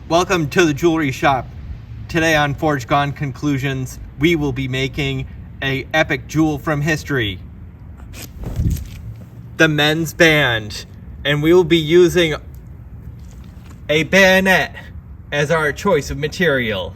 Welcome to the jewelry shop. Today on Forged Gone Conclusions, we will be making a epic jewel from history, the men's band, and we will be using a bayonet as our choice of material.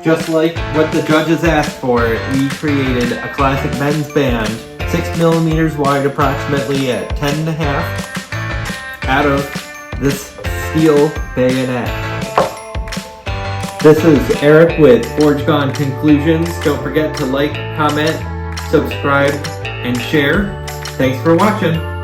Just like what the judges asked for, we created a classic men's band, 6mm wide approximately at 10.5, out of this steel bayonet. This is Eric with Forged Gone Conclusions. Don't forget to like, comment, subscribe, and share. Thanks for watching.